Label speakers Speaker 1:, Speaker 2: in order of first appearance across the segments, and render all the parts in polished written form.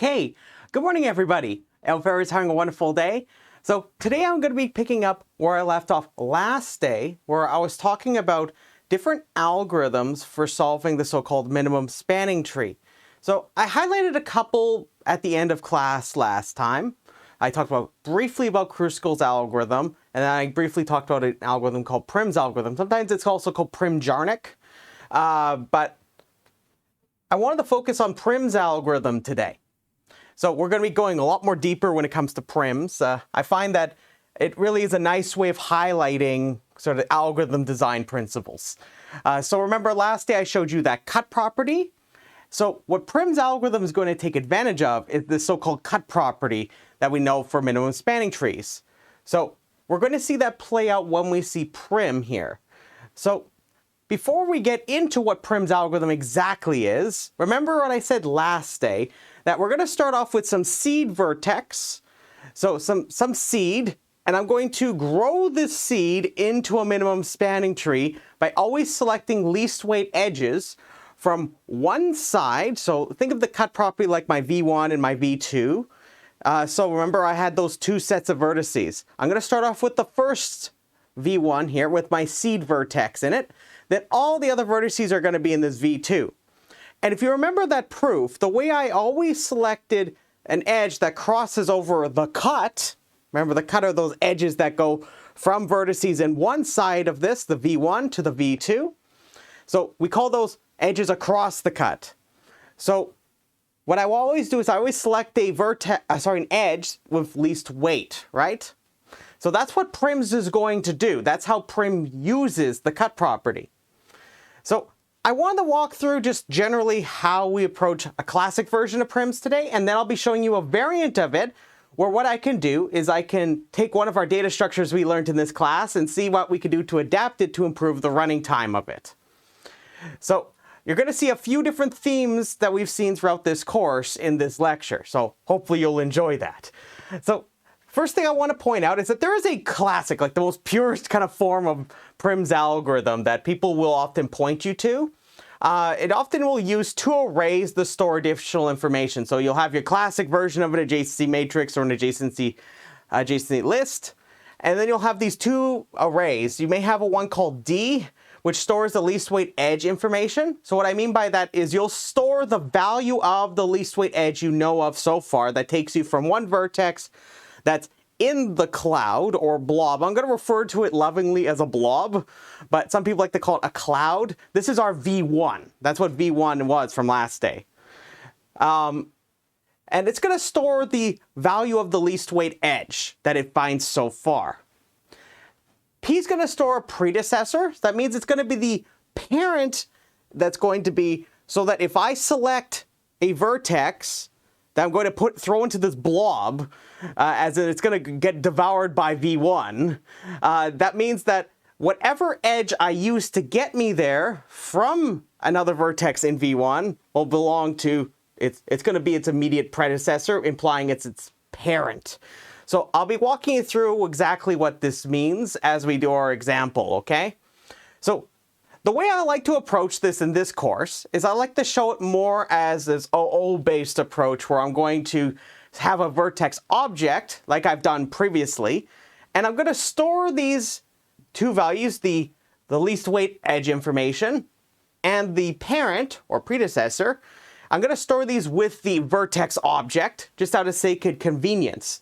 Speaker 1: Okay, good morning everybody. I hope everyone's having a wonderful day. So today I'm going to be picking up where I left off last day, where I was talking about different algorithms for solving the so-called minimum spanning tree. So I highlighted a couple at the end of class last time. I talked briefly about Kruskal's algorithm, and then I briefly talked about an algorithm called Prim's algorithm. Sometimes it's also called Prim-Jarnik, but I wanted to focus on Prim's algorithm today. So we're going to be going a lot more deeper when it comes to prims. I find that it really is a nice way of highlighting sort of algorithm design principles. So remember last day I showed you that cut property. So what Prim's algorithm is going to take advantage of is this so-called cut property that we know for minimum spanning trees. So we're going to see that play out when we see Prim here. So before we get into what Prim's algorithm exactly is, remember what I said last day, that we're going to start off with some seed vertex, so some seed, and I'm going to grow this seed into a minimum spanning tree by always selecting least weight edges from one side. So think of the cut property like my V1 and my V2. So remember I had those two sets of vertices. I'm going to start off with the first V1 here with my seed vertex in it. Then all the other vertices are going to be in this V2. And if you remember that proof, the way I always selected an edge that crosses over the cut, remember the cut are those edges that go from vertices in one side of this, the V1 to the V2. So we call those edges across the cut. So what I will always do is I always select a an edge with least weight, right? So that's what Prim's is going to do. That's how Prim uses the cut property. So I want to walk through just generally how we approach a classic version of Prim's today, and then I'll be showing you a variant of it where what I can do is I can take one of our data structures we learned in this class and see what we could do to adapt it to improve the running time of it. So you're going to see a few different themes that we've seen throughout this course in this lecture, so hopefully you'll enjoy that. So first thing I want to point out is that there is a classic, like the most purest kind of form of Prim's algorithm that people will often point you to. It often will use two arrays to store additional information. So you'll have your classic version of an adjacency matrix or an adjacency list. And then you'll have these two arrays. You may have a one called D, which stores the least weight edge information. So what I mean by that is you'll store the value of the least weight edge you know of so far that takes you from one vertex that's in the cloud or blob. I'm going to refer to it lovingly as a blob, but some people like to call it a cloud. This is our V1. That's what V1 was from last day. And it's going to store the value of the least weight edge that it finds so far. P is going to store a predecessor. That means it's going to be the parent that's going to be, so that if I select a vertex that I'm going to throw into this blob, as in it's going to get devoured by V1, that means that whatever edge I use to get me there from another vertex in V1 will belong to, it's going to be its immediate predecessor, implying it's its parent. So I'll be walking you through exactly what this means as we do our example, okay? So the way I like to approach this in this course is I like to show it more as this OO-based approach where I'm going to have a vertex object like I've done previously, and I'm going to store these two values, the least weight edge information and the parent or predecessor. I'm going to store these with the vertex object just out of sake of convenience.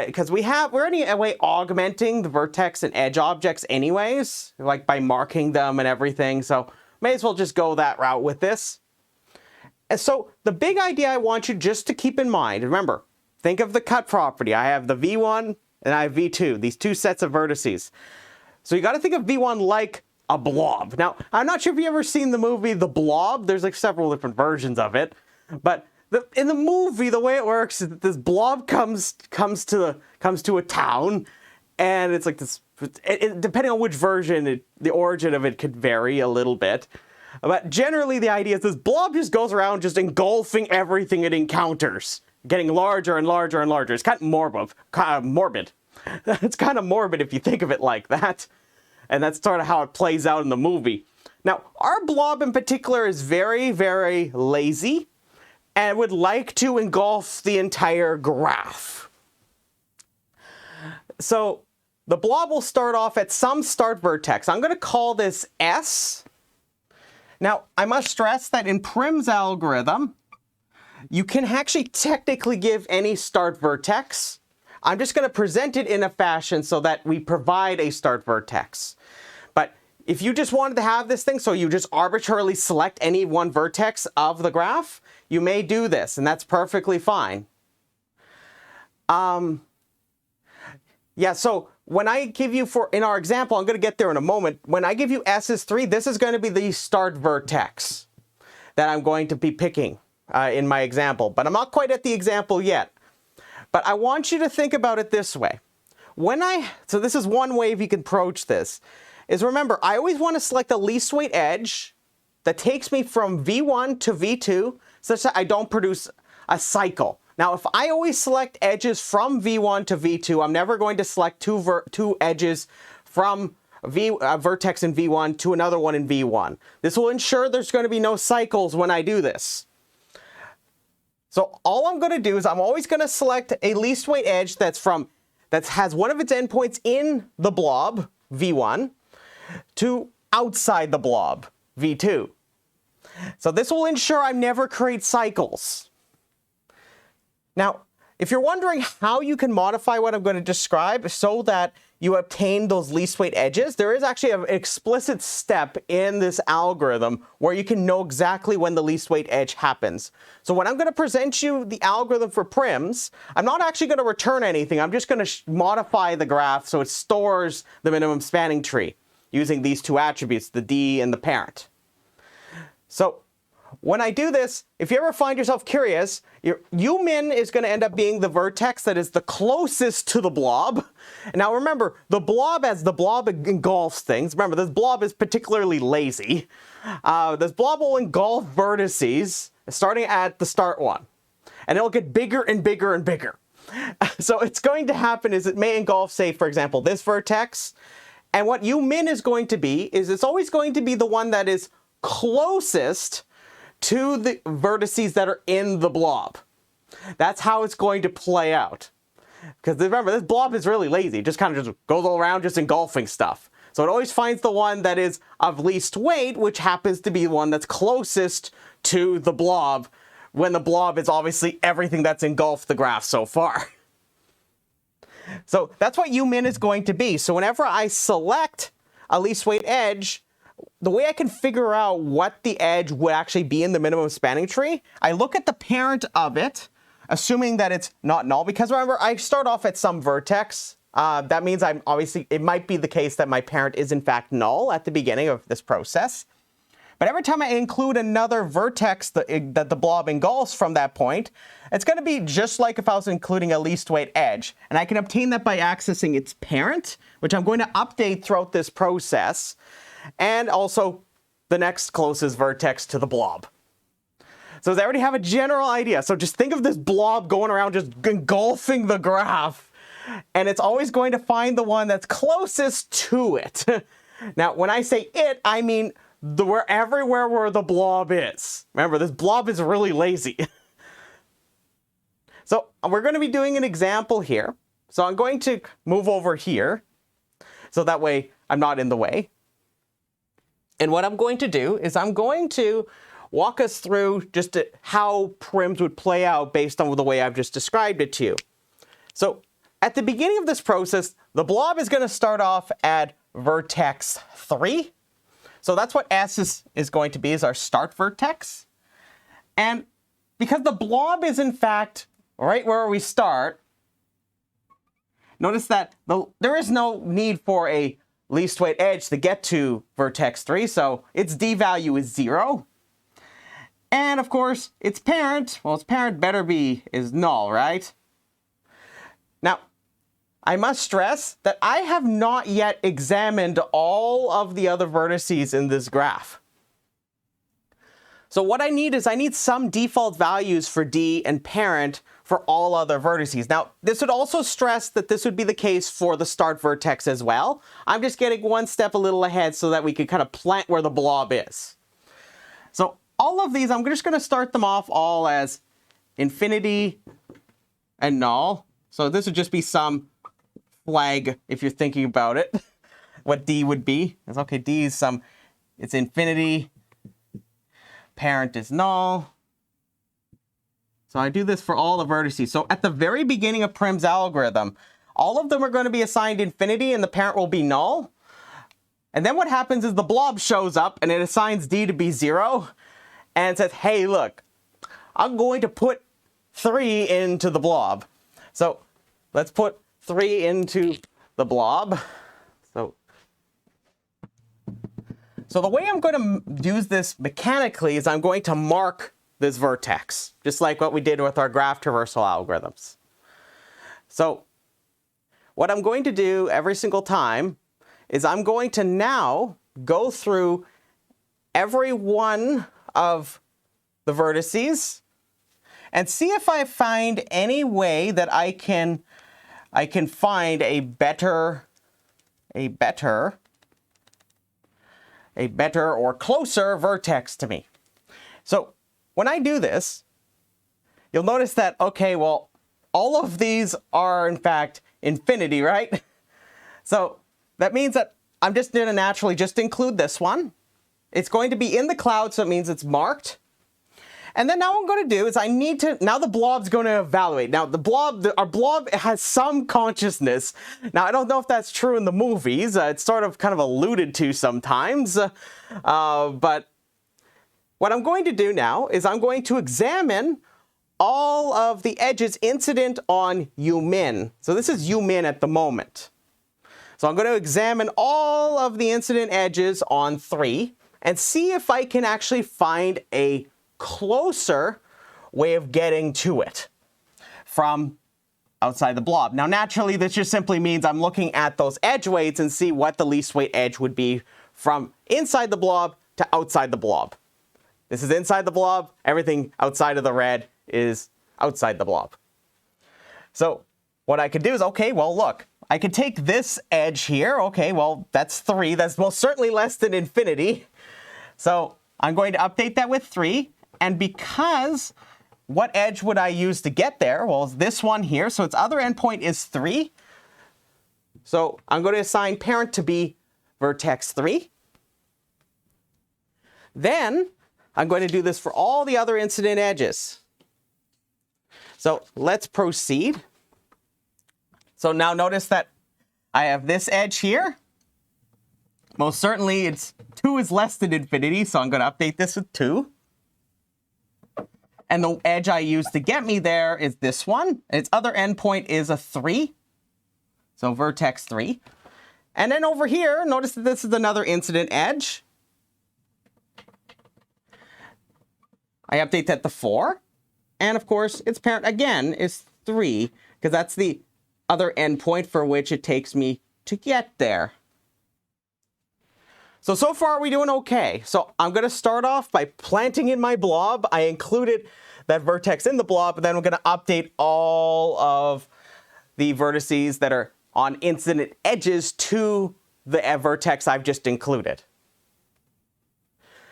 Speaker 1: Because we're anyway augmenting the vertex and edge objects anyways, like by marking them and everything, so may as well just go that route with this. And so the big idea I want you just to keep in mind, remember, think of the cut property. I have the V1 and I have V2, these two sets of vertices. So you got to think of V1 like a blob. Now, I'm not sure if you've ever seen the movie The Blob. There's like several different versions of it, but in the movie, the way it works is that this blob comes to a town, and it's like this. Depending on which version, the origin of it could vary a little bit, but generally the idea is this blob just goes around just engulfing everything it encounters, getting larger and larger and larger. It's kind of morbid. It's kind of morbid if you think of it like that, and that's sort of how it plays out in the movie. Now, our blob in particular is very, very lazy. and would like to engulf the entire graph. So the blob will start off at some start vertex. I'm going to call this S. Now, I must stress that in Prim's algorithm, you can actually technically give any start vertex. I'm just going to present it in a fashion so that we provide a start vertex. But if you just wanted to have this thing, so you just arbitrarily select any one vertex of the graph, you may do this, and that's perfectly fine. Yeah, so when I give you, in our example, I'm going to get there in a moment, when I give you S is 3, this is going to be the start vertex that I'm going to be picking in my example. But I'm not quite at the example yet. But I want you to think about it this way. So this is one way you can approach this, is remember, I always want to select the least weight edge that takes me from V1 to V2, such that I don't produce a cycle. Now, if I always select edges from V1 to V2, I'm never going to select two edges from vertex in V1 to another one in V1. This will ensure there's going to be no cycles when I do this. So all I'm going to do is I'm always going to select a least weight edge that has one of its endpoints in the blob, V1, to outside the blob, V2. So this will ensure I never create cycles. Now, if you're wondering how you can modify what I'm going to describe so that you obtain those least weight edges, there is actually an explicit step in this algorithm where you can know exactly when the least weight edge happens. So when I'm going to present you the algorithm for prims, I'm not actually going to return anything. I'm just going to modify the graph so it stores the minimum spanning tree using these two attributes, the D and the parent. So when I do this, if you ever find yourself curious, your U-min is going to end up being the vertex that is the closest to the blob. Now remember, the blob, as the blob engulfs things, remember this blob is particularly lazy. This blob will engulf vertices starting at the start one. And it'll get bigger and bigger and bigger. So it's going to happen is it may engulf, say, for example, this vertex. And what U-min is going to be is it's always going to be the one that is closest to the vertices that are in the blob. That's how it's going to play out. Because remember, this blob is really lazy. It just kind of just goes all around just engulfing stuff. So it always finds the one that is of least weight, which happens to be the one that's closest to the blob, when the blob is obviously everything that's engulfed the graph so far. So that's what U-min is going to be. So whenever I select a least weight edge, the way I can figure out what the edge would actually be in the minimum spanning tree, I look at the parent of it, assuming that it's not null, because remember, I start off at some vertex. That means it might be the case that my parent is in fact null at the beginning of this process. But every time I include another vertex that the blob engulfs from that point, it's going to be just like if I was including a least weight edge. And I can obtain that by accessing its parent, which I'm going to update throughout this process, and also the next closest vertex to the blob. So I already have a general idea. So just think of this blob going around just engulfing the graph, and it's always going to find the one that's closest to it. Now, when I say it, I mean everywhere where the blob is. Remember, this blob is really lazy. So we're going to be doing an example here. So I'm going to move over here, so that way I'm not in the way. And what I'm going to do is I'm going to walk us through just how prims would play out based on the way I've just described it to you. So at the beginning of this process, the blob is going to start off at vertex 3. So that's what S is going to be, is our start vertex. And because the blob is in fact right where we start, notice that there is no need for a least weight edge to get to vertex 3, so its D value is 0. And of course, its parent, well, its parent is null, right? Now, I must stress that I have not yet examined all of the other vertices in this graph. So what I need is some default values for D and parent for all other vertices. Now, this would also stress that this would be the case for the start vertex as well. I'm just getting one step a little ahead so that we could kind of plant where the blob is. So all of these, I'm just going to start them off all as infinity and null. So this would just be some flag if you're thinking about it. What D would be. It's okay, D is some, it's infinity, parent is null. So I do this for all the vertices. So at the very beginning of Prim's algorithm, all of them are going to be assigned infinity and the parent will be null. And then what happens is the blob shows up and it assigns D to be 0 and it says, hey, look, I'm going to put 3 into the blob. So let's put 3 into the blob. So the way I'm going to use this mechanically is I'm going to mark this vertex, just like what we did with our graph traversal algorithms. So what I'm going to do every single time is I'm going to now go through every one of the vertices and see if I find any way that I can find a better or closer vertex to me. So when I do this, you'll notice that, okay, well, all of these are in fact infinity, right? So that means that I'm just going to naturally just include this one. It's going to be in the cloud, so it means it's marked. And then now what I'm going to do is now the blob's going to evaluate. Now our blob has some consciousness. Now I don't know if that's true in the movies. It's sort of kind of alluded to sometimes. But what I'm going to do now is I'm going to examine all of the edges incident on umin. So this is umin at the moment. So I'm going to examine all of the incident edges on 3 and see if I can actually find a closer way of getting to it from outside the blob. Now naturally this just simply means I'm looking at those edge weights and see what the least weight edge would be from inside the blob to outside the blob. This is inside the blob, everything outside of the red is outside the blob. So what I could do is, okay, well look, I could take this edge here, okay, well that's 3, that's most certainly less than infinity. So I'm going to update that with 3. And because what edge would I use to get there? Well, it's this one here. So its other endpoint is 3. So I'm going to assign parent to be vertex 3. Then I'm going to do this for all the other incident edges. So let's proceed. So now notice that I have this edge here. Most certainly it's 2 is less than infinity. So I'm going to update this with 2. And the edge I use to get me there is this one. Its other endpoint is a 3. So vertex 3. And then over here, notice that this is another incident edge. I update that to 4. And of course, its parent again is 3, because that's the other endpoint for which it takes me to get there. So far we're doing okay. So I'm going to start off by planting in my blob. I included that vertex in the blob, and then we're going to update all of the vertices that are on incident edges to the vertex I've just included.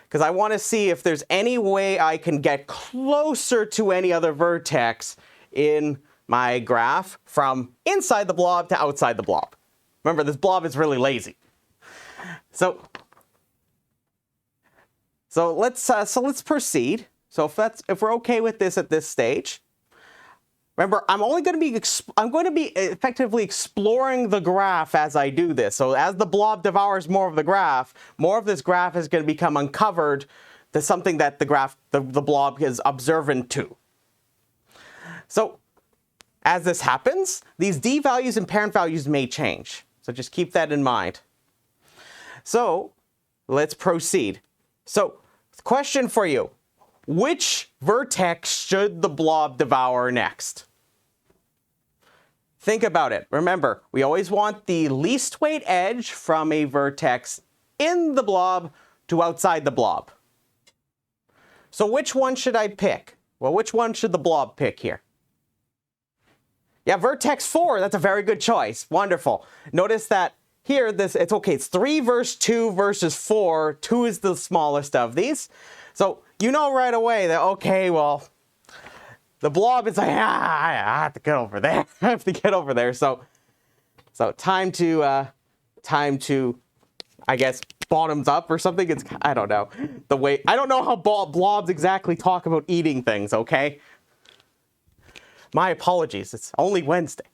Speaker 1: Because I want to see if there's any way I can get closer to any other vertex in my graph from inside the blob to outside the blob. Remember, this blob is really lazy. So let's proceed. So if we're okay with this at this stage, remember I'm going to be effectively exploring the graph as I do this. So as the blob devours more of the graph, more of this graph is going to become uncovered to something that the blob is observant to. So as this happens, these D values and parent values may change. So just keep that in mind. So let's proceed. So question for you. Which vertex should the blob devour next? Think about it. Remember, we always want the least weight edge from a vertex in the blob to outside the blob. So which one should I pick? Well, which one should the blob pick here? Yeah, vertex 4, that's a very good choice. Wonderful. Notice that here, it's 3 versus 2 versus 4. 2 is the smallest of these. So you know right away that, okay, well, the blob is like, I have to get over there. I have to get over there. So time to, I guess, bottoms up or something. It's, I don't know. I don't know how blobs exactly talk about eating things, okay? My apologies. It's only Wednesday.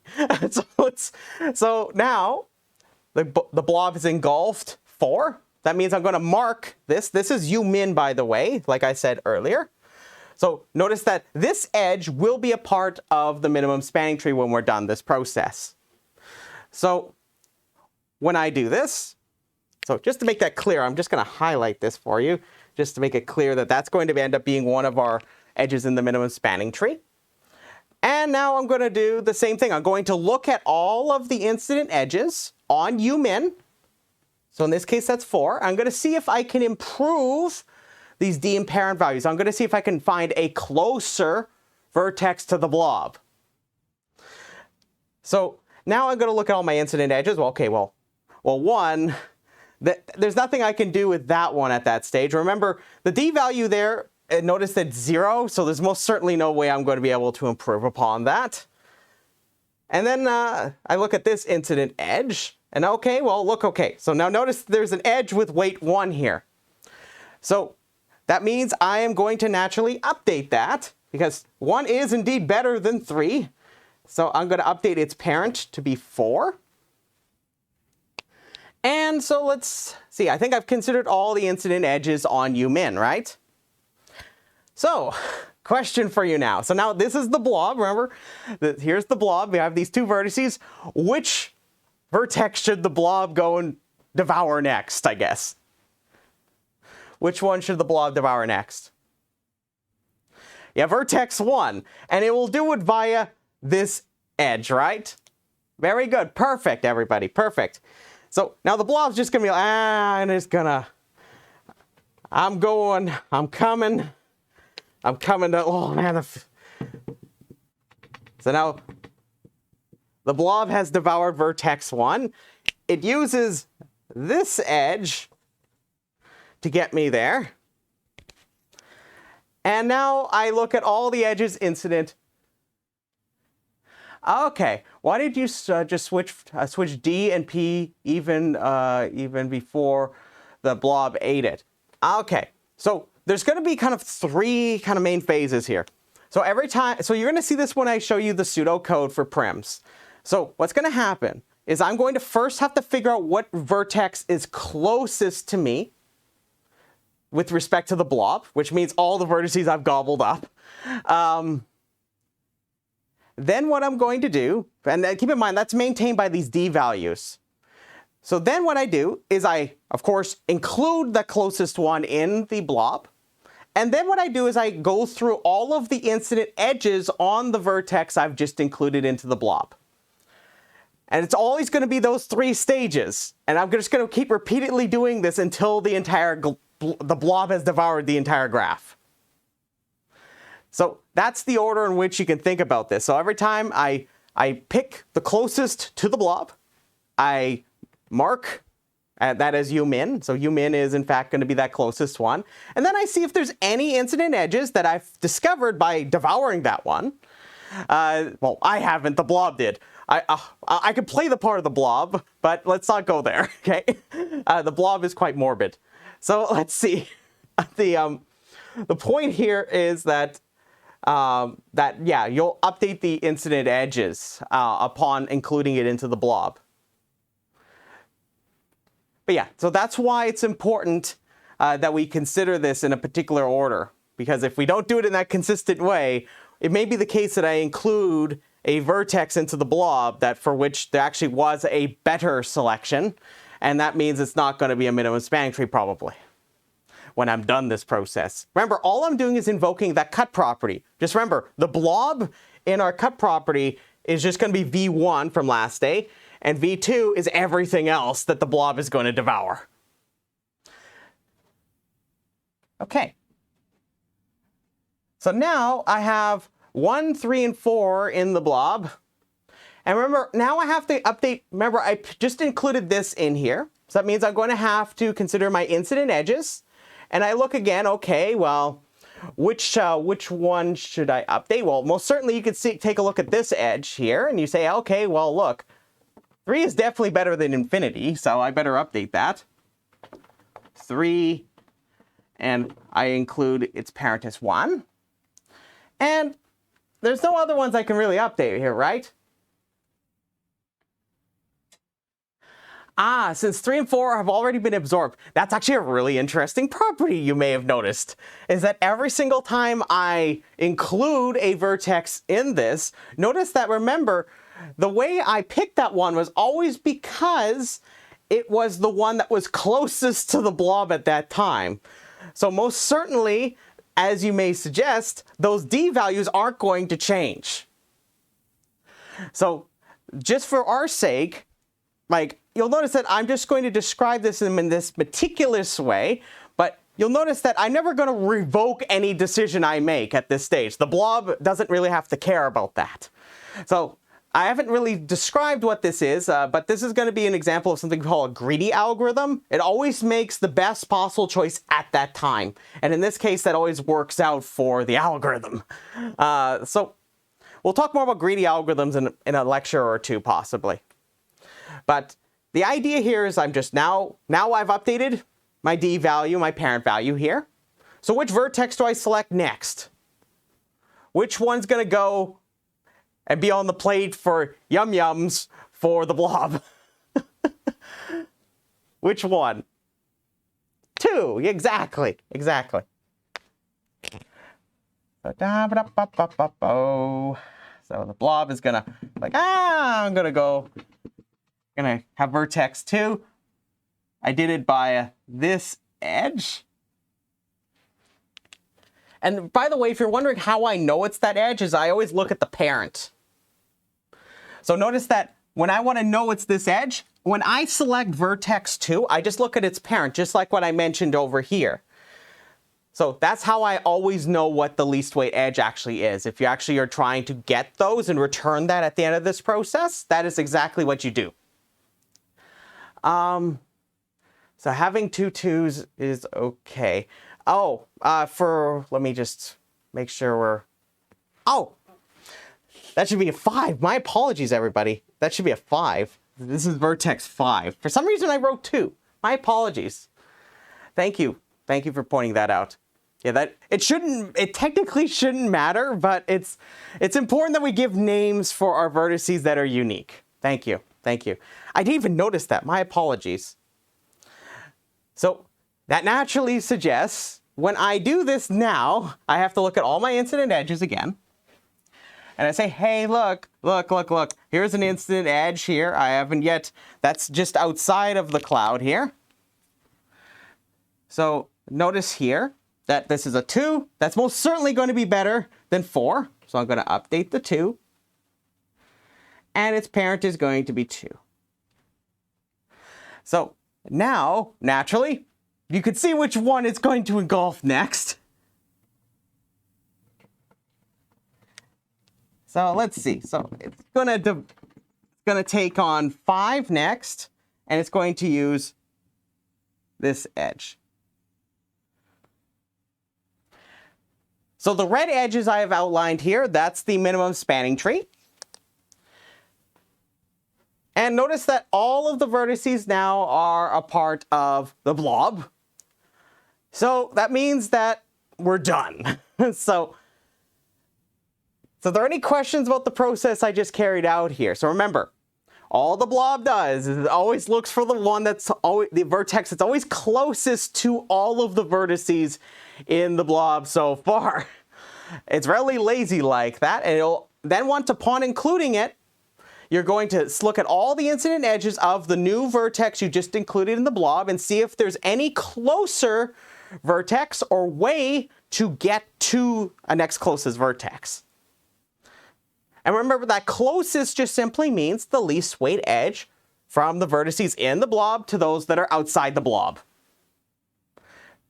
Speaker 1: So now the blob is engulfed 4. That means I'm going to mark this. This is U-min, by the way, like I said earlier. So notice that this edge will be a part of the minimum spanning tree when we're done this process. So when I do this, so just to make that clear, I'm just going to highlight this for you, just to make it clear that that's going to end up being one of our edges in the minimum spanning tree. And now I'm going to do the same thing. I'm going to look at all of the incident edges on U-min. So in this case, that's 4. I'm going to see if I can improve these D and parent values. I'm going to see if I can find a closer vertex to the blob. So now I'm going to look at all my incident edges. Well, okay, well, one, there's nothing I can do with that one at that stage. Remember, the D value there, notice that 0, so there's most certainly no way I'm going to be able to improve upon that. And then I look at this incident edge, and okay, well, look, okay. So now notice there's an edge with weight 1 here. So that means I am going to naturally update that, because 1 is indeed better than 3. So I'm going to update its parent to be 4. And so let's see, I think I've considered all the incident edges on U-min, right? So, question for you now. So now this is the blob, remember? Here's the blob, we have these 2 vertices. Which vertex should the blob go and devour next, I guess? Which one should the blob devour next? Yeah, vertex 1. And it will do it via this edge, right? Very good. Perfect, everybody. Perfect. So now the blob's just going to be like, and it's going to, I'm coming to, oh man. So now the blob has devoured vertex 1. It uses this edge to get me there. And now I look at all the edges incident. Okay, why did you just switch D and P even before the blob ate it? Okay, so there's going to be kind of 3 kind of main phases here. So every time, so you're going to see this when I show you the pseudocode for prims. So what's going to happen is I'm going to first have to figure out what vertex is closest to me with respect to the blob, which means all the vertices I've gobbled up. Then what I'm going to do, and keep in mind that's maintained by these D values. So then what I do is I, of course, include the closest one in the blob. And then what I do is I go through all of the incident edges on the vertex I've just included into the blob. And it's always going to be those 3 stages. And I'm just going to keep repeatedly doing this until the blob has devoured the entire graph. So that's the order in which you can think about this. So every time I pick the closest to the blob, I mark that as U-min. So U-min is in fact going to be that closest one. And then I see if there's any incident edges that I've discovered by devouring that one. Well, I haven't, the blob did. I could play the part of the blob, but let's not go there, okay? The blob is quite morbid. So let's see. The point here is that yeah, you'll update the incident edges upon including it into the blob. But yeah, so that's why it's important that we consider this in a particular order. Because if we don't do it in that consistent way, it may be the case that I include a vertex into the blob that for which there actually was a better selection. And that means it's not going to be a minimum spanning tree probably when I'm done this process. Remember, all I'm doing is invoking that cut property. Just remember, the blob in our cut property is just going to be V1 from last day, and V2 is everything else that the blob is going to devour. Okay. So now I have 1, 3, and 4 in the blob. And remember, now I have to update, remember, I just included this in here. So that means I'm going to have to consider my incident edges. And I look again, okay, well, which one should I update? Well, most certainly you could take a look at this edge here and you say, okay, well, look, 3 is definitely better than infinity, so I better update that. 3, and I include its parent as 1. And there's no other ones I can really update here, right? Since 3 and 4 have already been absorbed, that's actually a really interesting property you may have noticed, is that every single time I include a vertex in this, notice that, remember, the way I picked that one was always because it was the one that was closest to the blob at that time. So most certainly, as you may suggest, those D values aren't going to change. So just for our sake, you'll notice that I'm just going to describe this in this meticulous way, but you'll notice that I'm never going to revoke any decision I make at this stage. The blob doesn't really have to care about that. So I haven't really described what this is, but this is going to be an example of something called a greedy algorithm. It always makes the best possible choice at that time. And in this case, that always works out for the algorithm. So we'll talk more about greedy algorithms in a lecture or two, possibly. But the idea here is I'm just now I've updated my D value, my parent value here. So which vertex do I select next? Which one's going to go and be on the plate for yum-yums for the blob? Which one? 2, exactly. So the blob is gonna I'm gonna have vertex 2. I did it by this edge. And by the way, if you're wondering how I know it's that edge, is I always look at the parent. So notice that when I want to know it's this edge, when I select vertex 2, I just look at its parent, just like what I mentioned over here. So that's how I always know what the least weight edge actually is. If you actually are trying to get those and return that at the end of this process, that is exactly what you do. So having 2 2s is okay. Let me just make sure that should be a 5. My apologies, everybody. That should be a 5. This is vertex 5. For some reason, I wrote 2. My apologies. Thank you. Thank you for pointing that out. Yeah, it technically shouldn't matter, but it's important that we give names for our vertices that are unique. Thank you. I didn't even notice that. My apologies. So that naturally suggests when I do this now, I have to look at all my incident edges again. And I say, hey, look. Here's an incident edge here. I haven't yet. That's just outside of the cloud here. So notice here that this is a 2. That's most certainly going to be better than 4. So I'm going to update the 2. And its parent is going to be 2. So now, naturally, you could see which one it's going to engulf next. So let's see. So it's going to take on 5 next, and it's going to use this edge. So the red edges I have outlined here, that's the minimum spanning tree. And notice that all of the vertices now are a part of the blob. So that means that we're done. So are there any questions about the process I just carried out here? So remember, all the blob does is it always looks for the one that's always the vertex that's always closest to all of the vertices in the blob so far. It's really lazy like that, and it'll then want to, upon including it, you're going to look at all the incident edges of the new vertex you just included in the blob and see if there's any closer vertex or way to get to a next closest vertex. And remember that closest just simply means the least weight edge from the vertices in the blob to those that are outside the blob.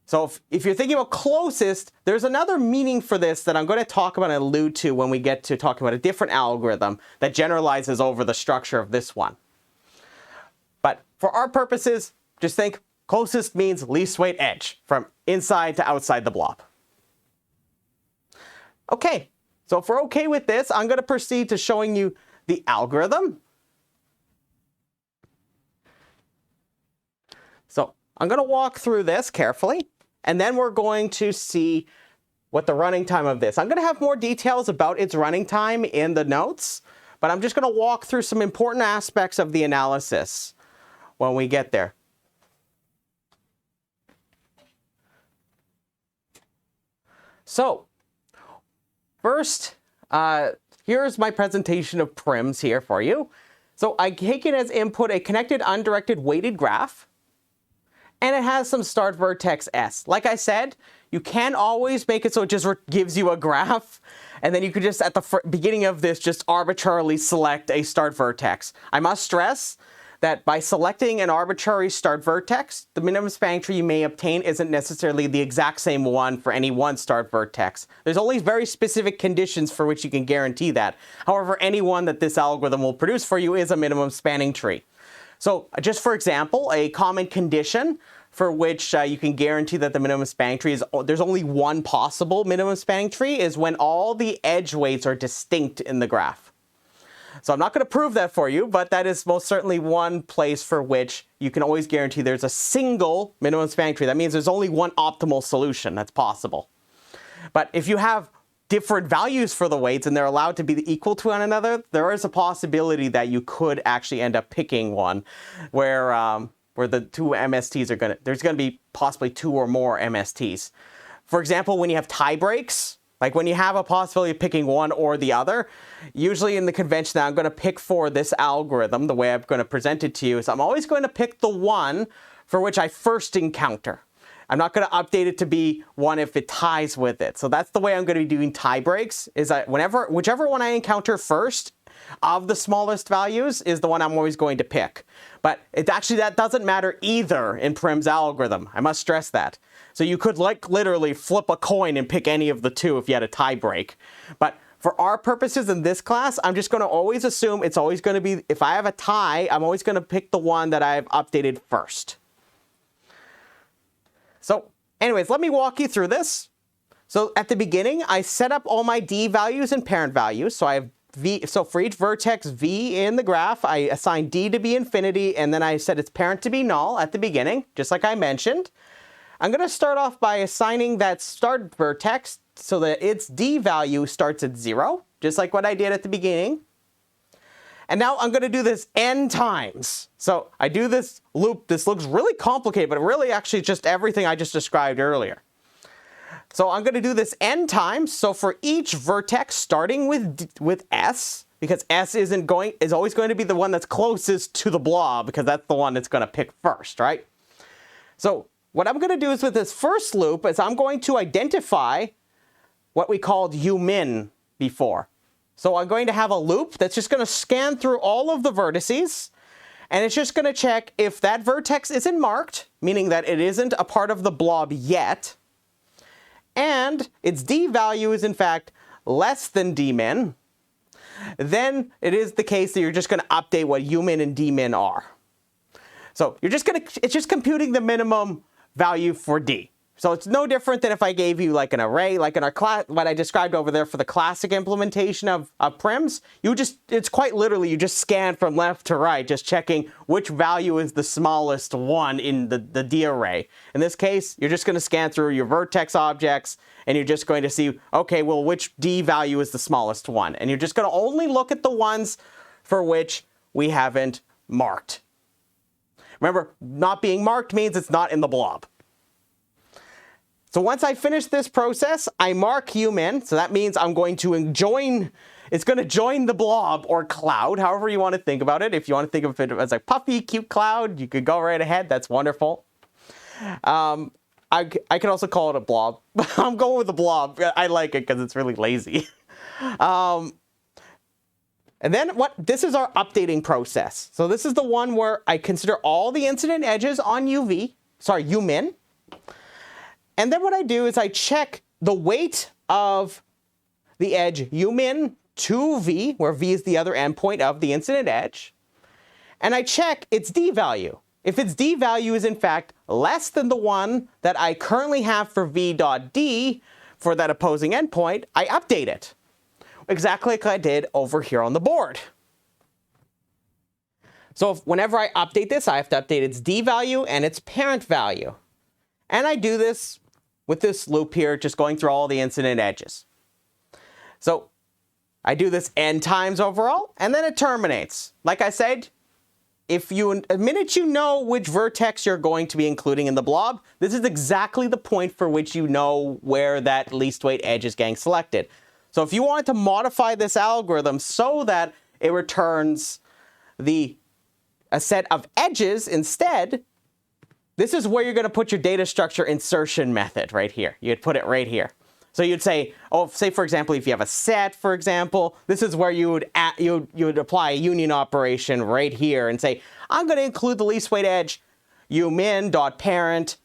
Speaker 1: So if you're thinking about closest, there's another meaning for this that I'm going to talk about and allude to when we get to talking about a different algorithm that generalizes over the structure of this one. But for our purposes, just think closest means least weight edge from inside to outside the blob. Okay, so if we're okay with this, I'm going to proceed to showing you the algorithm. So I'm going to walk through this carefully, and then we're going to see what the running time of this. I'm going to have more details about its running time in the notes, but I'm just going to walk through some important aspects of the analysis when we get there. So first, here's my presentation of prims here for you. So I take it as input a connected undirected weighted graph, and it has some start vertex S. Like I said, you can always make it so it just gives you a graph, and then you could just at the beginning of this just arbitrarily select a start vertex. I must stress that by selecting an arbitrary start vertex, the minimum spanning tree you may obtain isn't necessarily the exact same one for any one start vertex. There's only very specific conditions for which you can guarantee that. However, any one that this algorithm will produce for you is a minimum spanning tree. So just for example, a common condition for which you can guarantee that the minimum spanning tree is, there's only one possible minimum spanning tree, is when all the edge weights are distinct in the graph. So I'm not going to prove that for you, but that is most certainly one place for which you can always guarantee there's a single minimum spanning tree. That means there's only one optimal solution that's possible. But if you have different values for the weights and they're allowed to be equal to one another, there is a possibility that you could actually end up picking one where the two MSTs are there's going to be possibly two or more MSTs. For example, when you have tie breaks, like when you have a possibility of picking one or the other, usually in the convention that I'm going to pick for this algorithm, the way I'm going to present it to you is I'm always going to pick the one for which I first encounter. I'm not going to update it to be one if it ties with it. So that's the way I'm going to be doing tie breaks, is that whichever one I encounter first of the smallest values is the one I'm always going to pick. But that doesn't matter either in Prim's algorithm. I must stress that. So you could literally flip a coin and pick any of the two if you had a tie break. But for our purposes in this class, I'm just going to always assume it's always going to be, if I have a tie, I'm always going to pick the one that I've updated first. So anyways, let me walk you through this. So at the beginning, I set up all my D values and parent values. So I have V, so for each vertex V in the graph, I assign D to be infinity, and then I set its parent to be null at the beginning, just like I mentioned. I'm going to start off by assigning that start vertex so that its D value starts at 0, just like what I did at the beginning. And now I'm going to do this n times. So I do this loop. This looks really complicated, but really actually just everything I just described earlier. So I'm going to do this n times. So for each vertex starting with S, because S is always going to be the one that's closest to the blob, because that's the one that's going to pick first, right? So what I'm going to do is with this first loop is I'm going to identify what we called umin before. So I'm going to have a loop that's just going to scan through all of the vertices, and it's just going to check if that vertex isn't marked, meaning that it isn't a part of the blob yet, and its D value is in fact less than dmin, then it is the case that you're just going to update what umin and dmin are. So it's just computing the minimum value for D. So it's no different than if I gave you like an array, like in our class, what I described over there for the classic implementation of prims. It's quite literally, you just scan from left to right, just checking which value is the smallest one in the D array. In this case, you're just going to scan through your vertex objects, and you're just going to see, okay, well, which D value is the smallest one? And you're just going to only look at the ones for which we haven't marked. Remember, not being marked means it's not in the blob. So once I finish this process, I mark umin. So that means I'm going to join, it's going to join the blob or cloud, however you want to think about it. If you want to think of it as a puffy, cute cloud, you could go right ahead. That's wonderful. I can also call it a blob. I'm going with the blob. I like it because it's really lazy. And then this is our updating process. So this is the one where I consider all the incident edges on umin. And then what I do is I check the weight of the edge umin to V, where V is the other endpoint of the incident edge. And I check its D value. If its D value is in fact less than the one that I currently have for V.D, for that opposing endpoint, I update it. Exactly like I did over here on the board. So whenever I update this, I have to update its D value and its parent value. And I do this with this loop here, just going through all the incident edges. So I do this n times overall, and then it terminates. Like I said, the minute you know which vertex you're going to be including in the blob, this is exactly the point for which you know where that least weight edge is getting selected. So if you wanted to modify this algorithm so that it returns a set of edges instead, this is where you're going to put your data structure insertion method right here. You'd put it right here. So you'd say, oh, say for example, if you have a set, for example, this is where you would apply a union operation right here and say, I'm going to include the least weight edge umin dot parent,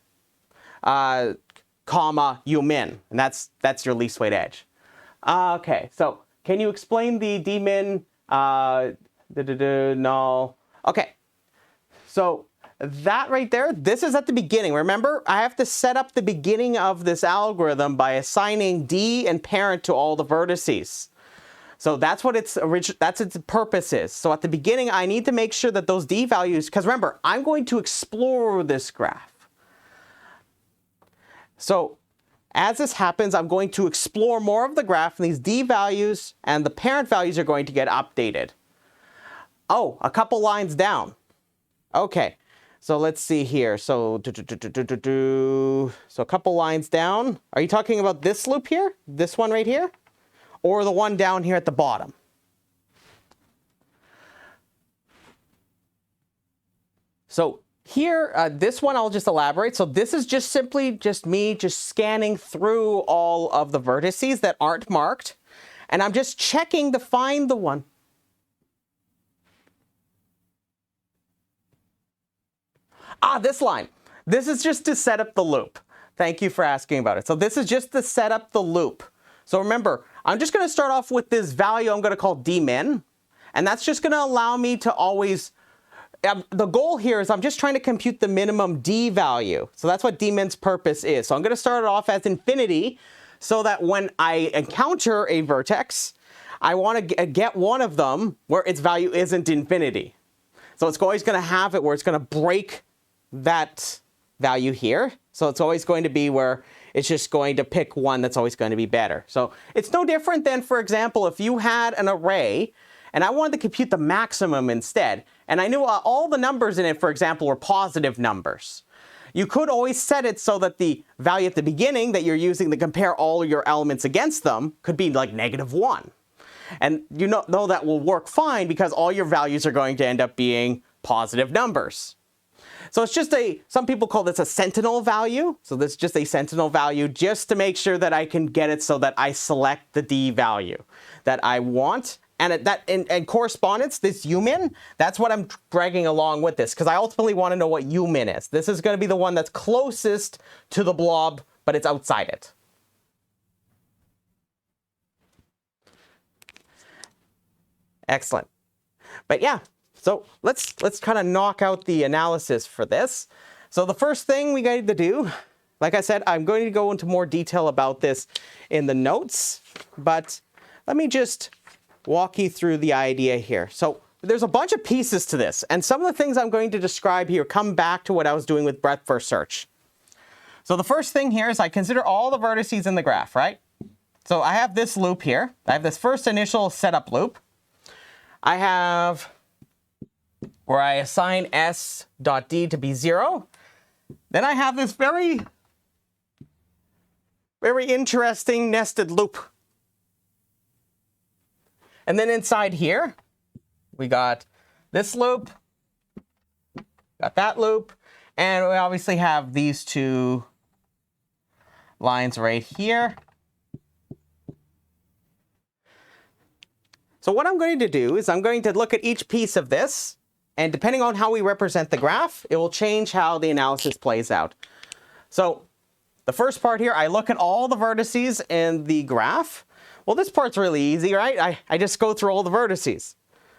Speaker 1: comma umin, and that's your least weight edge. Okay, so can you explain the dmin null? Okay, so that right there, this is at the beginning. Remember, I have to set up the beginning of this algorithm by assigning D and parent to all the vertices. So that's what its purpose is. So at the beginning, I need to make sure that those D values, because remember, I'm going to explore this graph. So as this happens, I'm going to explore more of the graph, and these D values and the parent values are going to get updated. Oh, a couple lines down. Okay. So let's see here. So a couple lines down. Are you talking about this loop here? This one right here? Or the one down here at the bottom? So here, this one I'll just elaborate. So this is just simply me scanning through all of the vertices that aren't marked. And I'm just checking to find the one. This line. This is just to set up the loop. Thank you for asking about it. So this is just to set up the loop. So remember, I'm just going to start off with this value I'm going to call dmin. And that's just going to allow me to always, the goal here is I'm just trying to compute the minimum D value. So that's what dmin's purpose is. So I'm going to start it off as infinity so that when I encounter a vertex, I want to get one of them where its value isn't infinity. So it's always going to have it where it's going to break that value here. So it's always going to be where it's just going to pick one that's always going to be better. So it's no different than, for example, if you had an array and I wanted to compute the maximum instead, and I knew all the numbers in it, for example, were positive numbers. You could always set it so that the value at the beginning that you're using to compare all your elements against them could be like -1. And you know that will work fine because all your values are going to end up being positive numbers. So it's just some people call this a sentinel value. So this is just a sentinel value just to make sure that I can get it so that I select the D value that I want. And in correspondence, this umin, that's what I'm dragging along with this because I ultimately want to know what umin is. This is going to be the one that's closest to the blob, but it's outside it. Excellent. But yeah. So let's kind of knock out the analysis for this. So the first thing we need to do, like I said, I'm going to go into more detail about this in the notes, but let me just walk you through the idea here. So there's a bunch of pieces to this, and some of the things I'm going to describe here come back to what I was doing with breadth first search. So the first thing here is I consider all the vertices in the graph, right? So I have this loop here. I have this first initial setup loop. I have where I assign s.d to be 0. Then I have this very, very interesting nested loop. And then inside here, we got this loop, got that loop, and we obviously have these two lines right here. So what I'm going to do is I'm going to look at each piece of this, and depending on how we represent the graph, it will change how the analysis plays out. So the first part here, I look at all the vertices in the graph. Well, this part's really easy, right? I just go through all the vertices.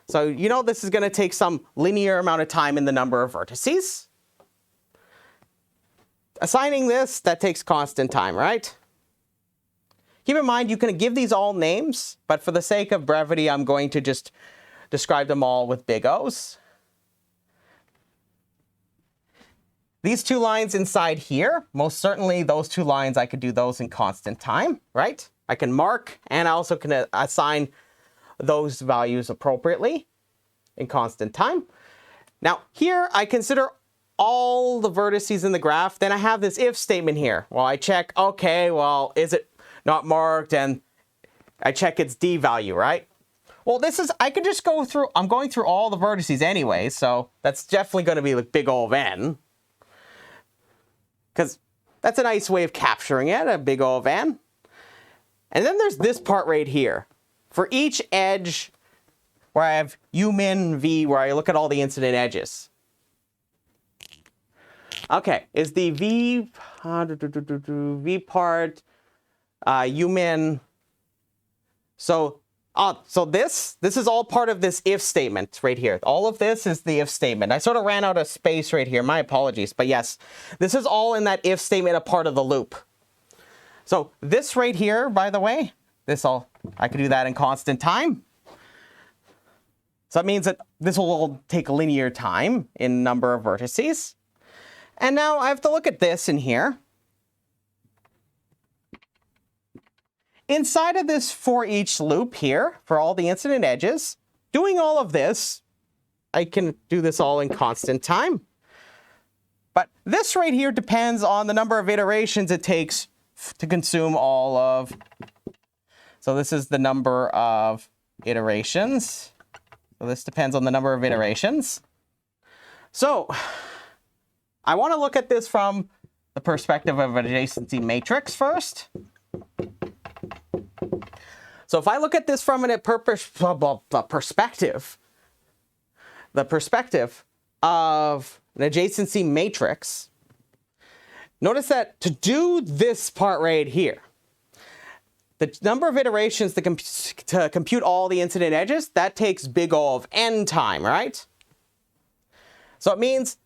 Speaker 1: So you know this is going to take some linear amount of time in the number of vertices. Assigning this, that takes constant time, right? Keep in mind, you can give these all names, but for the sake of brevity, I'm going to just describe them all with big O's. These two lines inside here, most certainly those two lines, I could do those in constant time, right? I can mark, and I also can assign those values appropriately in constant time. Now here, I consider all the vertices in the graph. Then I have this if statement here. Well, I check, okay, well, is it not marked? And I check its D value, right? Well, this is, I could just go through, I'm going through all the vertices anyway, so that's definitely going to be like big O of n. Because that's a nice way of capturing it, a big O of n. And then there's this part right here. For each edge, where I have u min v, where I look at all the incident edges. Okay, is the v part u min? So this is all part of this if statement right here. All of this is the if statement. I sort of ran out of space right here. My apologies, but yes, this is all in that if statement, a part of the loop. So this right here, by the way, I could do that in constant time. So that means that this will all take linear time in number of vertices. And now I have to look at this in here. Inside of this for each loop here, for all the incident edges, doing all of this, I can do this all in constant time. But this right here depends on the number of iterations it takes to consume all of. So this is the number of iterations. So this depends on the number of iterations. So I want to look at this from the perspective of an adjacency matrix first. So if I look at this from the perspective of an adjacency matrix, notice that to do this part right here, the number of iterations to compute all the incident edges, that takes big O of n time, right? So it means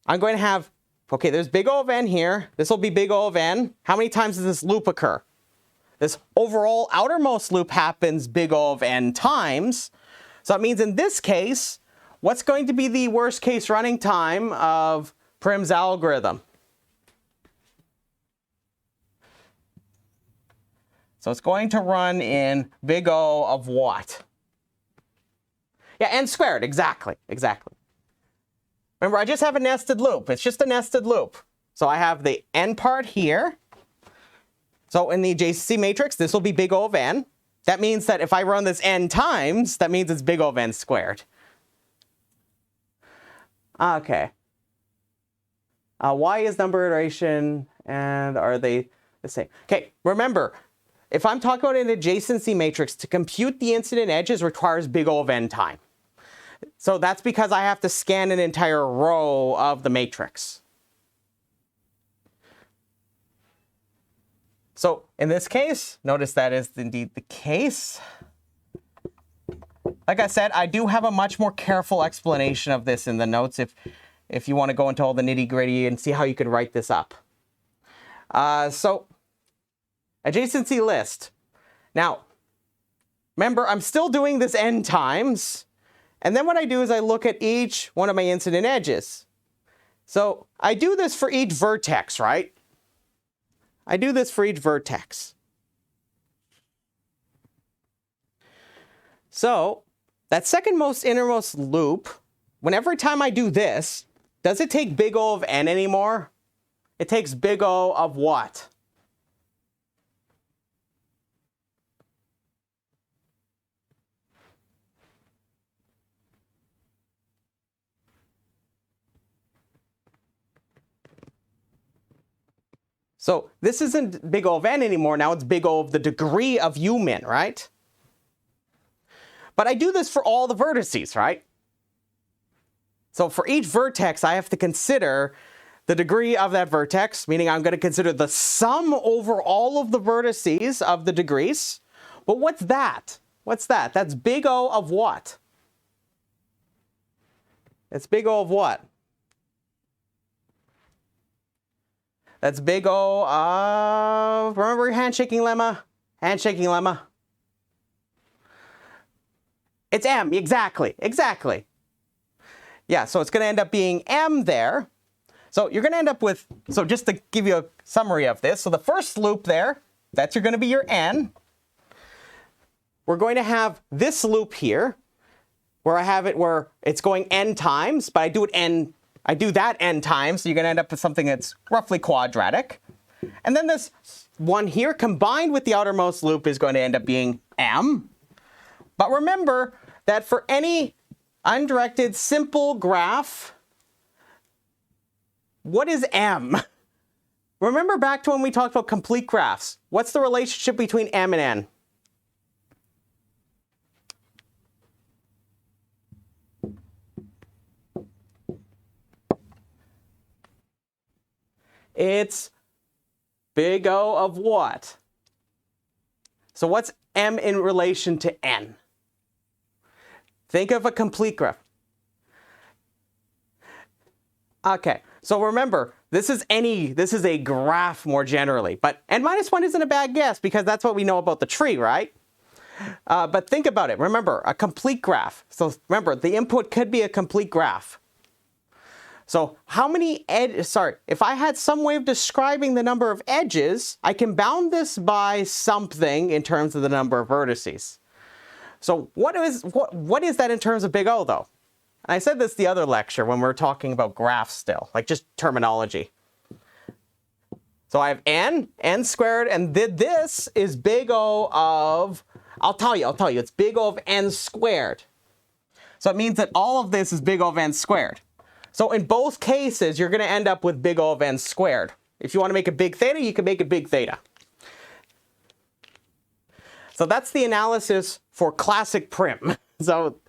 Speaker 1: I'm going to have, okay, there's big O of n here. This will be big O of n. How many times does this loop occur? This overall outermost loop happens big O of n times. So that means in this case, what's going to be the worst case running time of Prim's algorithm? So it's going to run in big O of what? Yeah, n squared, exactly. Remember, I just have a nested loop. It's just a nested loop. So I have the n part here. So in the adjacency matrix, this will be big O of n. That means that if I run this n times, that means it's big O of n squared. Okay. Y is number iteration, and are they the same? Okay, remember, if I'm talking about an adjacency matrix, to compute the incident edges requires big O of n time. So that's because I have to scan an entire row of the matrix. So in this case, notice that is indeed the case. Like I said, I do have a much more careful explanation of this in the notes if you want to go into all the nitty-gritty and see how you could write this up. So adjacency list. Now, remember, I'm still doing this n times. And then what I do is I look at each one of my incident edges. So I do this for each vertex, right? I do this for each vertex. So that second most innermost loop, whenever time I do this, does it take big O of n anymore? It takes big O of what? So this isn't big O of n anymore. Now it's big O of the degree of u min, right? But I do this for all the vertices, right? So for each vertex, I have to consider the degree of that vertex, meaning I'm going to consider the sum over all of the vertices of the degrees. But what's that? What's that? That's big O of what? It's big O of what? That's big O of, remember your handshaking lemma? Handshaking lemma. It's m, exactly. Yeah, so it's going to end up being m there. So you're going to end up with, so just to give you a summary of this, so the first loop there, that's going to be your n. We're going to have this loop here, where I have it where it's going n times, but I do that n times, so you're going to end up with something that's roughly quadratic. And then this one here, combined with the outermost loop, is going to end up being m. But remember that for any undirected simple graph, what is m? Remember back to when we talked about complete graphs. What's the relationship between m and n? It's big O of what? So what's m in relation to n? Think of a complete graph. Okay, so remember, this is a graph more generally, but n-1 isn't a bad guess because that's what we know about the tree, right? But think about it. Remember, a complete graph. So remember, the input could be a complete graph. So how many if I had some way of describing the number of edges, I can bound this by something in terms of the number of vertices. So what is that in terms of big O though? And I said this the other lecture when we were talking about graphs still, like just terminology. So I have n squared, and this is big O of, I'll tell you, it's big O of n squared. So it means that all of this is big O of n squared. So in both cases, you're going to end up with big O of n squared. If you want to make a big theta, you can make a big theta. So that's the analysis for classic Prim. So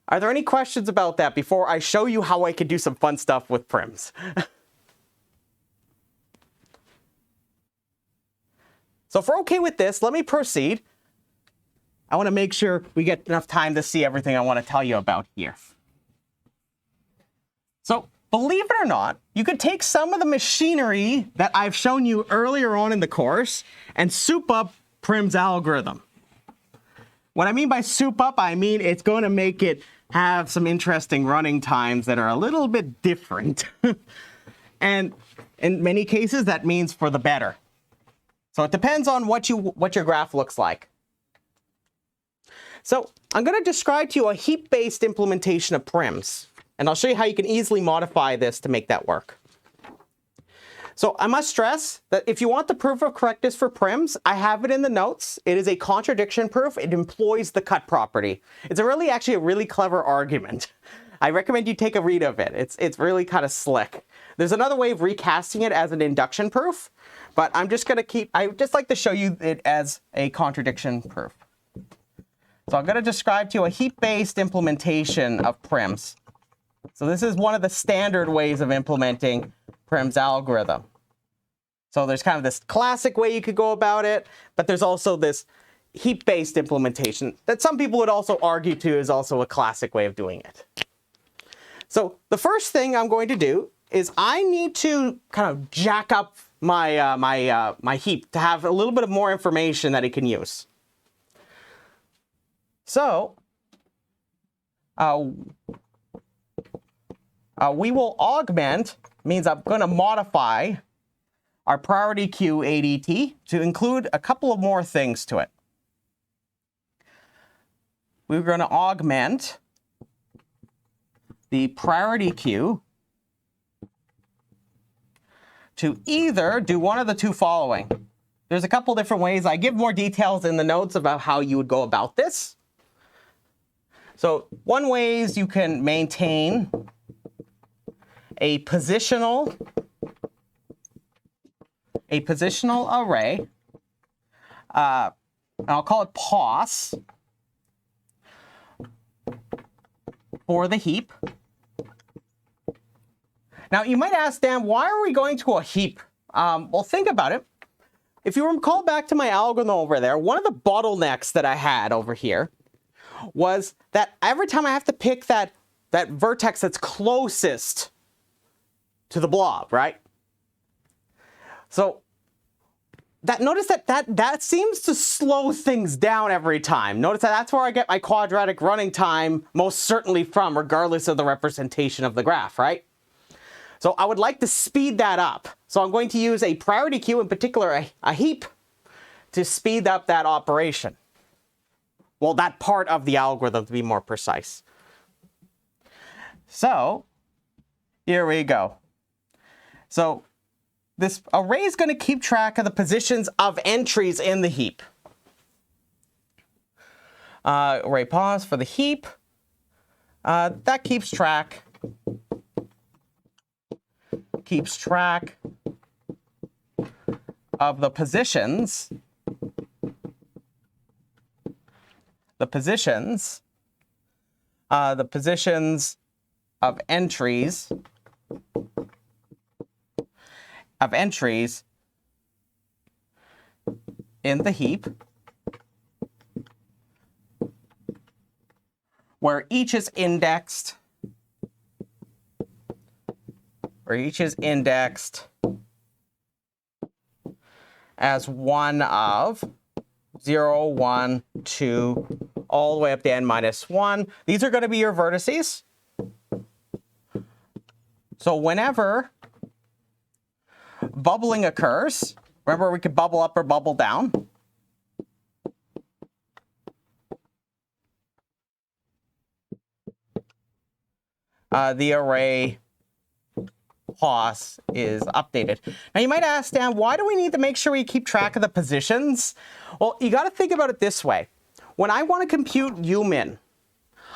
Speaker 1: are there any questions about that before I show you how I can do some fun stuff with prims? So if we're okay with this, let me proceed. I want to make sure we get enough time to see everything I want to tell you about here. So believe it or not, you could take some of the machinery that I've shown you earlier on in the course and soup up Prim's algorithm. What I mean by soup up, I mean it's going to make it have some interesting running times that are a little bit different. And in many cases, that means for the better. So it depends on what your graph looks like. So I'm going to describe to you a heap-based implementation of prims. And I'll show you how you can easily modify this to make that work. So I must stress that if you want the proof of correctness for prims, I have it in the notes. It is a contradiction proof. It employs the cut property. It's actually a really clever argument. I recommend you take a read of it. It's really kind of slick. There's another way of recasting it as an induction proof, but I just like to show you it as a contradiction proof. So I'm going to describe to you a heap-based implementation of prims. So this is one of the standard ways of implementing Prim's algorithm. So there's kind of this classic way you could go about it, but there's also this heap-based implementation that some people would also argue to is also a classic way of doing it. So the first thing I'm going to do is I need to kind of jack up my, my heap to have a little bit of more information that it can use. So we will augment, means I'm going to modify our priority queue ADT to include a couple of more things to it. We're going to augment the priority queue to either do one of the two following. There's a couple different ways. I give more details in the notes about how you would go about this. So one way is you can maintain a positional array, and I'll call it POS, for the heap. Now you might ask, Dan, why are we going to a heap? Well, think about it. If you recall back to my algorithm over there, one of the bottlenecks that I had over here was that every time I have to pick that vertex that's closest to the blob, right? So notice that seems to slow things down every time. Notice that that's where I get my quadratic running time most certainly from, regardless of the representation of the graph, right? So I would like to speed that up. So I'm going to use a priority queue, in particular a heap, to speed up that operation. Well, that part of the algorithm, to be more precise. So here we go. So this array is going to keep track of the positions of entries in the heap. Array pause for the heap. That keeps track of the positions of entries in the heap where each is indexed as one of 0, 1, 2, all the way up to n minus 1. These are going to be your vertices. So whenever bubbling occurs, remember we could bubble up or bubble down. The array pause is updated. Now you might ask, Dan, why do we need to make sure we keep track of the positions? Well, you got to think about it this way. When I want to compute umin,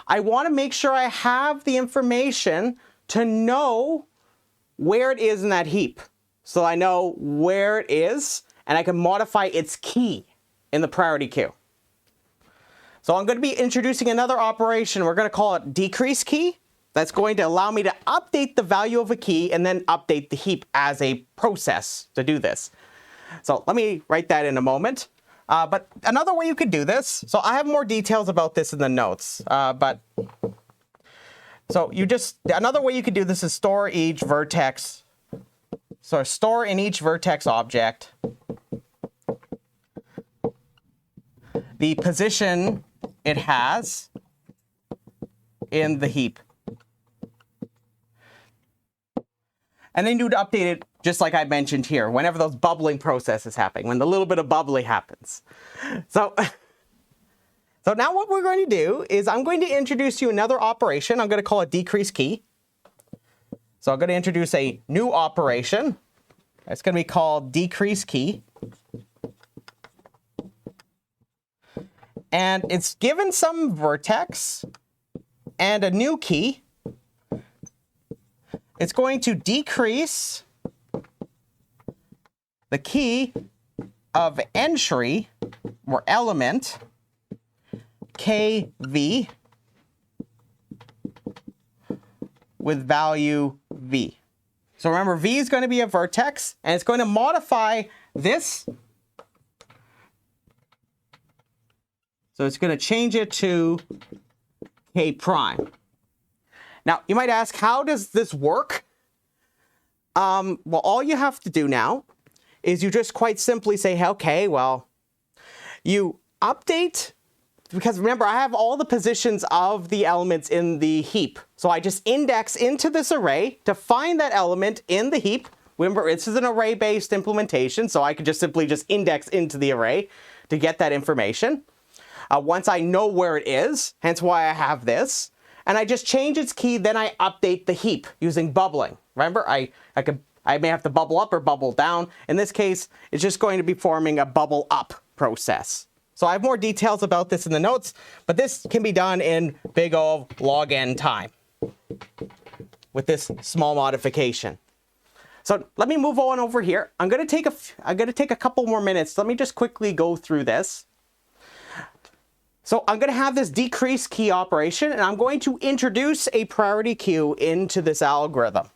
Speaker 1: I want to make sure I have the information to know where it is in that heap. So I know where it is, and I can modify its key in the priority queue. So I'm going to be introducing another operation. We're going to call it decrease key. That's going to allow me to update the value of a key and then update the heap as a process to do this. So let me write that in a moment. But another way you could do this, so I have more details about this in the notes, another way you could do this is store each vertex. So store in each vertex object the position it has in the heap. And then you'd update it just like I mentioned here, whenever those bubbling processes happen, when the little bit of bubbly happens. So now what we're going to do is I'm going to introduce you another operation. I'm going to call it decrease key. So I'm going to introduce a new operation. It's going to be called decrease key. And it's given some vertex and a new key. It's going to decrease the key of entry or element kv with value v. So remember, v is going to be a vertex, and it's going to modify this. So it's going to change it to k prime. Now, you might ask, how does this work? Well, all you have to do now is you just quite simply say, okay, well, you update, because remember, I have all the positions of the elements in the heap. So I just index into this array to find that element in the heap. Remember, this is an array-based implementation, so I could just simply index into the array to get that information. Once I know where it is, hence why I have this, and I just change its key, then I update the heap using bubbling. Remember, I may have to bubble up or bubble down. In this case, it's just going to be forming a bubble up process. So I have more details about this in the notes, but this can be done in big O log n time with this small modification. So let me move on over here. I'm going to take a couple more minutes. Let me just quickly go through this. So I'm going to have this decrease key operation, and I'm going to introduce a priority queue into this algorithm.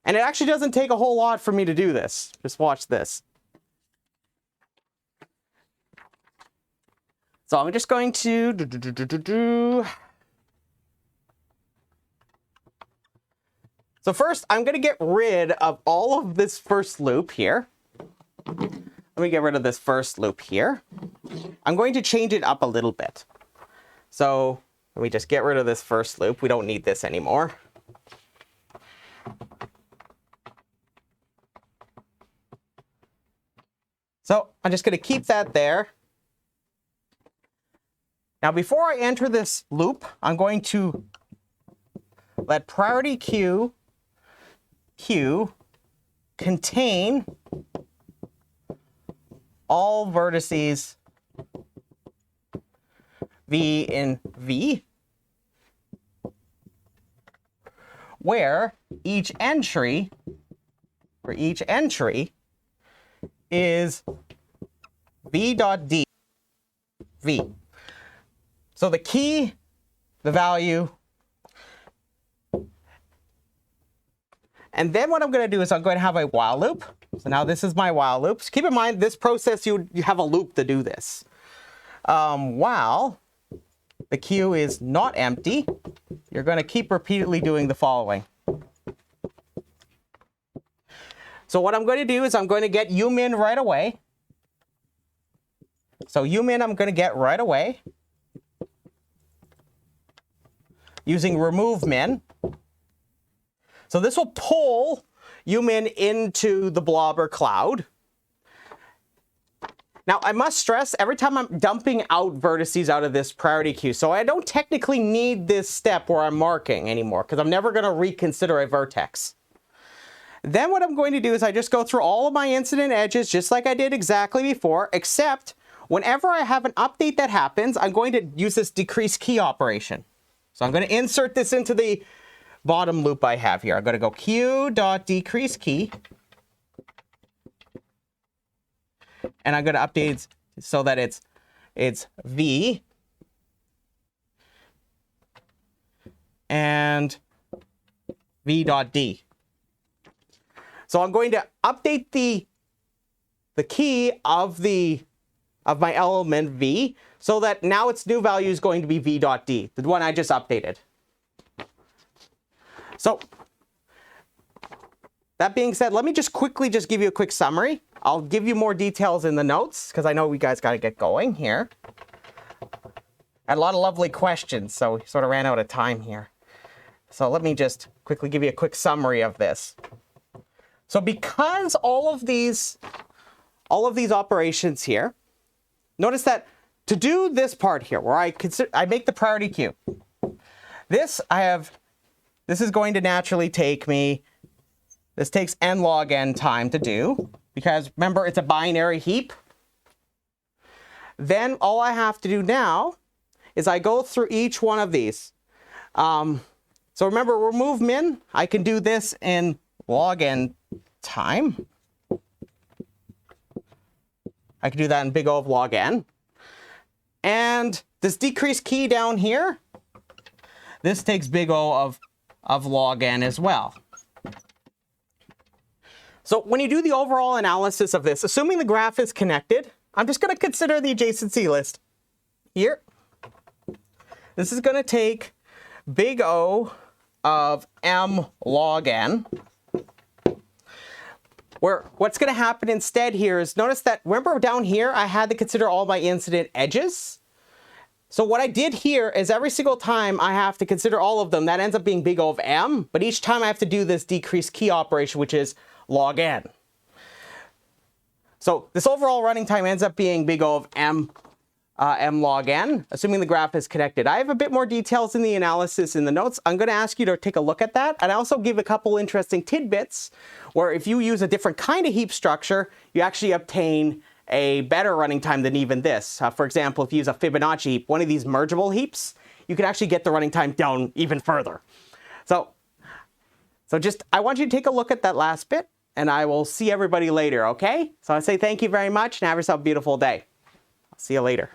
Speaker 1: And it actually doesn't take a whole lot for me to do this. Just watch this. So I'm just going to So first, I'm going to get rid of all of this first loop here. Let me get rid of this first loop here. I'm going to change it up a little bit. So let me just get rid of this first loop. We don't need this anymore. So I'm just going to keep that there. Now, before I enter this loop, I'm going to let priority Q contain all vertices V in V, where each entry is V.D V. So the key, the value, and then what I'm going to do is I'm going to have a while loop. So now this is my while loop. So keep in mind, this process, you have a loop to do this. While the Q is not empty, you're going to keep repeatedly doing the following. So what I'm going to do is I'm going to get umin right away. So umin I'm going to get right away using remove min. So this will pull umin into the blob or cloud. Now I must stress, every time I'm dumping out vertices out of this priority queue, so I don't technically need this step where I'm marking anymore, because I'm never going to reconsider a vertex. Then what I'm going to do is I just go through all of my incident edges just like I did exactly before, except whenever I have an update that happens, I'm going to use this decrease key operation. So I'm going to insert this into the bottom loop I have here. I'm going to go q.decrease key. And I'm going to update it so that it's V and V.D. So I'm going to update the key of my element V so that now its new value is going to be V.D, the one I just updated. So that being said, let me just quickly give you a quick summary. I'll give you more details in the notes because I know we guys got to get going here. I had a lot of lovely questions, so we sort of ran out of time here. So let me just quickly give you a quick summary of this. So because all of these operations here, notice that to do this part here where I make the priority queue, this is going to naturally take me, this takes n log n time to do, because remember it's a binary heap. Then all I have to do now is I go through each one of these. So remember, remove min, I can do this in log n time. I can do that in big O of log n. And this decrease key down here, this takes big O of log n as well. So when you do the overall analysis of this, assuming the graph is connected, I'm just going to consider the adjacency list here. This is going to take big O of m log n. Where what's going to happen instead here is, notice that, remember down here, I had to consider all my incident edges. So what I did here is every single time I have to consider all of them, that ends up being big O of m, but each time I have to do this decrease key operation, which is log n. So this overall running time ends up being big O of m log n, assuming the graph is connected. I have a bit more details in the analysis in the notes. I'm going to ask you to take a look at that. And I also give a couple interesting tidbits where if you use a different kind of heap structure, you actually obtain a better running time than even this. For example, if you use a Fibonacci heap, one of these mergeable heaps, you can actually get the running time down even further. So I want you to take a look at that last bit, and I will see everybody later, okay? So I say thank you very much, and have yourself a beautiful day. I'll see you later.